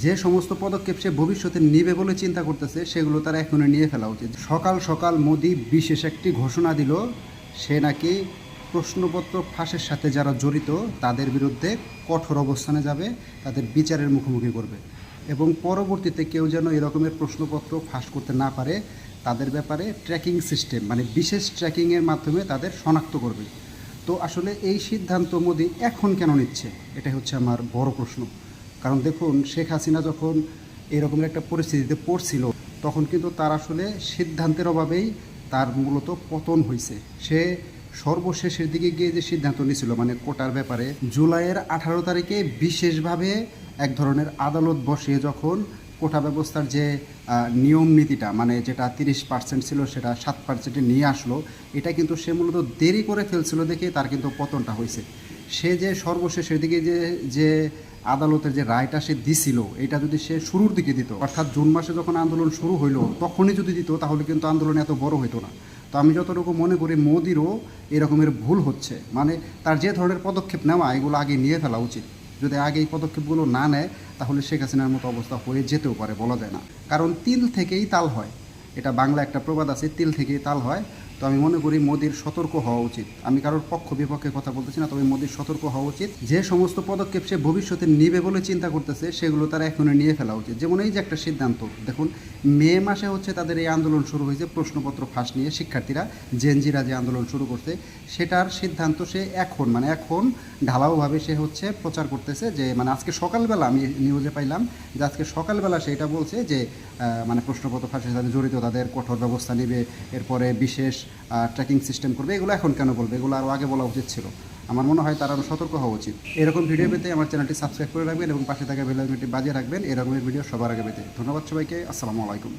যে সমস্ত পদক্ষেপ সে ভবিষ্যতে নেবে বলে চিন্তা করতেছে সেগুলো তারা এখনই নিয়ে ফেলা উচিত। সকাল সকাল মোদি বিশেষ একটি ঘোষণা দিল, সে নাকি প্রশ্নপত্র ফাঁসের সাথে যারা জড়িত তাদের বিরুদ্ধে কঠোর অবস্থানে যাবে, তাদের বিচারের মুখোমুখি করবে এবং পরবর্তীতে কেউ যেন এরকমের প্রশ্নপত্র ফাঁস করতে না পারে তাদের ব্যাপারে ট্র্যাকিং সিস্টেম মানে বিশেষ ট্র্যাকিংয়ের মাধ্যমে তাদের শনাক্ত করবে। তো আসলে এই সিদ্ধান্ত মোদি এখন কেন নিচ্ছে, এটা হচ্ছে আমার বড় প্রশ্ন। কারণ দেখুন, শেখ হাসিনা যখন এরকমের একটা পরিস্থিতিতে পড়ছিল তখন কিন্তু তার আসলে সিদ্ধান্তের অভাবেই তার মূলত পতন হয়েছে। সে সর্বশেষের দিকে গিয়ে যে সিদ্ধান্ত নিয়েছিল মানে কোটার ব্যাপারে, জুলাইয়ের 18 তারিখে বিশেষভাবে এক ধরনের আদালত বসিয়ে যখন কোটা ব্যবস্থার যে নিয়ম নীতিটা মানে যেটা 30% ছিল সেটা 7%-এ নিয়ে আসলো, এটা কিন্তু সে মূলত দেরি করে ফেলছিল দেখে তার কিন্তু পতনটা হয়েছে। সে যে সর্বশেষের দিকে যে যে আদালতের যে রায়টা সে দিছিল, এটা যদি সে শুরুর দিকে দিত, অর্থাৎ জুন মাসে যখন আন্দোলন শুরু হইলো তখনই যদি দিত তাহলে কিন্তু আন্দোলন এত বড় হইতো না। তো আমি যতটুকু মনে করি মোদিরও এরকমের ভুল হচ্ছে, মানে তার যে ধরনের পদক্ষেপ নেওয়া এগুলো আগে নিয়ে ফেলা উচিত। যদি আগে এই পদক্ষেপগুলো না নেয় তাহলে শেখ হাসিনার মতো অবস্থা হয়ে যেতেও পারে, বলা যায় না। কারণ তিল থেকেই তাল হয়, এটা বাংলা একটা প্রবাদ আছে, তিল থেকেই তাল হয়। তো আমি মনে করি মোদির সতর্ক হওয়া উচিত। আমি কারোর পক্ষ বিপক্ষে কথা বলতেছি না, তবে মোদির সতর্ক হওয়া উচিত। যে সমস্ত পদক্ষেপ সে ভবিষ্যতে নেবে বলে চিন্তা করতেছে সেগুলো তারা এখনই নিয়ে ফেলা উচিত। যেমন এই যে একটা সিদ্ধান্ত দেখুন, মে মাসে হচ্ছে তাদের এই আন্দোলন শুরু হয়েছে প্রশ্নপত্র ফাঁস নিয়ে, শিক্ষার্থীরা জেনজিরা যে আন্দোলন শুরু করছে সেটার সিদ্ধান্ত সে এখন মানে এখন ঢালাওভাবে সে হচ্ছে প্রচার করতেছে। যে মানে আজকে সকালবেলা আমি নিউজে পাইলাম যে আজকে সকালবেলা সে এটা বলছে যে মানে প্রশ্নপত্র ফাঁসের সাথে জড়িত তাদের কঠোর ব্যবস্থা নেবে, এরপরে বিশেষ ট্র্যাকিং সিস্টেম করবে। এগুলো এখন কেন বলবে, এগুলো আরও আগে বলা উচিত ছিল। আমার মনে হয় তার আরও সতর্ক হওয়া উচিত। এরকম ভিডিও পেতে আমার চ্যানেলটি সাবস্ক্রাইব করে রাখবেন এবং পাশে থাকা বেল আইকনটি বাজিয়ে রাখবেন এরকমের ভিডিও সবার আগে পেতে। ধন্যবাদ সবাইকে, আসসালামু আলাইকুম।